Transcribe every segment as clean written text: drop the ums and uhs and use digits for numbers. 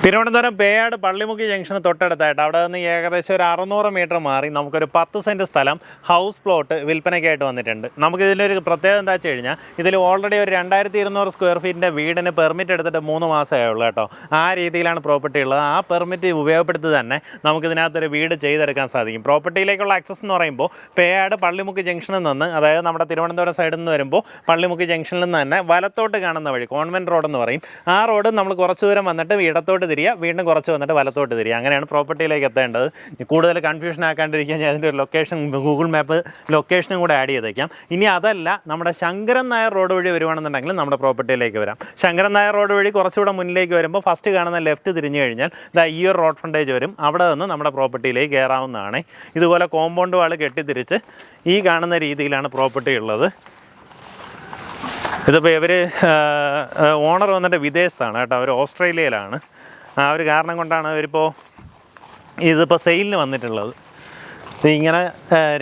Thiruvananthapuram Peyad Pallimukku junction തൊട്ടടുത്തായിട്ട് അവിടെ നിന്ന് ഏകദേശം ഒരു 600 മീറ്റർ മാറി നമുക്കൊരു 10 സെൻറ്റ് സ്ഥലം ഹൗസ് പ്ലോട്ട് വിൽപ്പനയ്ക്കായിട്ട് വന്നിട്ടുണ്ട്. നമുക്കിതിലൊരു പ്രത്യേകത എന്താ വെച്ച് കഴിഞ്ഞാൽ ഇതിൽ ഓൾറെഡി ഒരു 2200 സ്ക്വയർ ഫീറ്റിൻ്റെ വീടിന് പെർമിറ്റ് എടുത്തിട്ട് 3 മാസമേ ഉള്ളൂ കേട്ടോ. ആ രീതിയിലാണ് പ്രോപ്പർട്ടി ഉള്ളത്. ആ പെർമിറ്റ് ഉപയോഗപ്പെടുത്തി തന്നെ നമുക്കിതിനകത്തൊരു വീട് ചെയ്തെടുക്കാൻ സാധിക്കും. പ്രോപ്പർട്ടിയിലേക്കുള്ള ആക്സസ് എന്ന് പറയുമ്പോൾ പേയാട് പള്ളിമുക്ക് ജംഗ്ഷനിൽ നിന്ന്, അതായത് നമ്മുടെ തിരുവനന്തപുരം സൈഡിൽ നിന്ന് വരുമ്പോൾ പള്ളിമുക്ക് ജംഗ്ഷനിൽ നിന്ന് തന്നെ വലത്തോട്ട് കാണുന്ന വഴി, കോൺവെൻറ്റ് റോഡ് എന്ന് പറയും, ആ റോഡ് നമ്മൾ കുറച്ച് ദൂരം വന്നിട്ട് ഇടത്തോട്ട് തിരിയുക, വീണ്ടും കുറച്ച് വന്നിട്ട് വലത്തോട്ട് തിരിയുക. അങ്ങനെയാണ് പ്രോപ്പർട്ടിയിലേക്ക് എത്തേണ്ടത്. കൂടുതൽ കൺഫ്യൂഷൻ ആക്കാണ്ടിരിക്കാൻ ഞാൻ അതിൻ്റെ ഒരു ലൊക്കേഷൻ, ഗൂഗിൾ മാപ്പ് ലൊക്കേഷനും കൂടെ ആഡ് ചെയ്തേക്കാം. ഇനി അതല്ല, നമ്മുടെ ശങ്കരൻ നായർ റോഡ് വഴി വരുവാണെന്നുണ്ടെങ്കിൽ നമ്മുടെ പ്രോപ്പർട്ടിയിലേക്ക് വരാം. ശങ്കരൻ നായർ റോഡ് വഴി കുറച്ചുകൂടെ മുന്നിലേക്ക് വരുമ്പോൾ ഫസ്റ്റ് കാണുന്ന ലെഫ്റ്റ് തിരിഞ്ഞു കഴിഞ്ഞാൽ ഈ ഒരു റോഡ് ഫ്രണ്ടേജ് വരും. അവിടെ നിന്ന് നമ്മുടെ പ്രോപ്പർട്ടിയിലേക്ക് കയറാവുന്നതാണ്. ഇതുപോലെ കോമ്പൗണ്ട് വാൾ കെട്ടിത്തിരിച്ച് ഈ കാണുന്ന രീതിയിലാണ് പ്രോപ്പർട്ടി ഉള്ളത്. ഇതിപ്പോൾ ഇവർ ഓണർ വന്നിട്ട് വിദേശത്താണ് കേട്ടോ, അവർ ഓസ്ട്രേലിയയിലാണ്. ആ ഒരു കാരണം കൊണ്ടാണ് ഇതിപ്പോൾ സെയിലിന് വന്നിട്ടുള്ളത്. ഇങ്ങനെ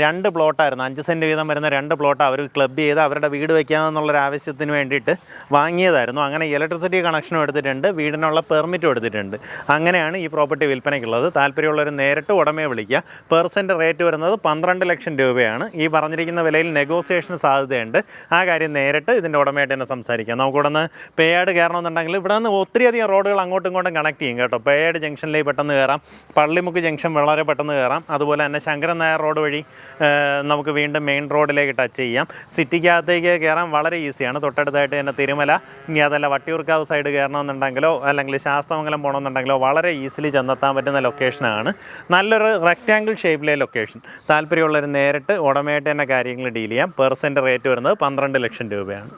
2 പ്ലോട്ടായിരുന്നു, 5 സെൻറ്റ് വീതം വരുന്ന 2 പ്ലോട്ട് അവർ ക്ലബ് ചെയ്ത് അവരുടെ വീട് വയ്ക്കാമെന്നുള്ളൊരു ആവശ്യത്തിന് വേണ്ടിയിട്ട് വാങ്ങിയതായിരുന്നു. അങ്ങനെ ഇലക്ട്രിസിറ്റി കണക്ഷനും എടുത്തിട്ടുണ്ട്, വീടിനുള്ള പെർമിറ്റും എടുത്തിട്ടുണ്ട്. അങ്ങനെയാണ് ഈ പ്രോപ്പർട്ടി വിൽപ്പനയ്ക്കുള്ളത്. താല്പര്യമുള്ളവർ നേരിട്ട് ഉടമയെ വിളിക്കുക. പെർ സെൻറ്റ് റേറ്റ് വരുന്നത് 12 ലക്ഷം രൂപയാണ്. ഈ പറഞ്ഞിരിക്കുന്ന വിലയിൽ നെഗോസിയേഷന് സാധ്യതയുണ്ട്. ആ കാര്യം നേരിട്ട് ഇതിൻ്റെ ഉടമയായിട്ട് തന്നെ സംസാരിക്കാം. നമുക്കിവിടെ നിന്ന് പേയാട് കയറണമെന്നുണ്ടെങ്കിൽ ഇവിടെ നിന്ന് ഒത്തിരിയധികം റോഡുകൾ അങ്ങോട്ടും ഇങ്ങോട്ടും കണക്ട് ചെയ്യും കേട്ടോ. പേയാട് ജംഗ്ഷനിലേക്ക് പെട്ടെന്ന് കയറാം, പള്ളിമുക്ക് ജംഗ്ഷൻ വളരെ പെട്ടെന്ന് കയറാം. അതുപോലെ തന്നെ ശങ്കരൻ നായർ റോഡ് വഴി നമുക്ക് വീണ്ടും മെയിൻ റോഡിലേക്ക് ടച്ച് ചെയ്യാം. സിറ്റിക്കകത്തേക്ക് കയറാൻ വളരെ ഈസിയാണ്. തൊട്ടടുത്തായിട്ട് തന്നെ തിരുമല, ഇനി അതല്ല വട്ടിയൂർക്കാവ് സൈഡ് കയറണമെന്നുണ്ടെങ്കിലോ അല്ലെങ്കിൽ ശാസ്തമംഗലം പോകണമെന്നുണ്ടെങ്കിലോ വളരെ ഈസിലി ചെന്നെത്താൻ പറ്റുന്ന ലൊക്കേഷനാണ്. നല്ലൊരു റെക്റ്റാങ്കിൾ ഷേപ്പിലെ ലൊക്കേഷൻ. താല്പര്യമുള്ളവർ നേരിട്ട് ഉടമയായിട്ട് തന്നെ കാര്യങ്ങൾ ഡീൽ ചെയ്യാം. പെർ സെൻറ്റ് റേറ്റ് വരുന്നത് 12 ലക്ഷം രൂപയാണ്.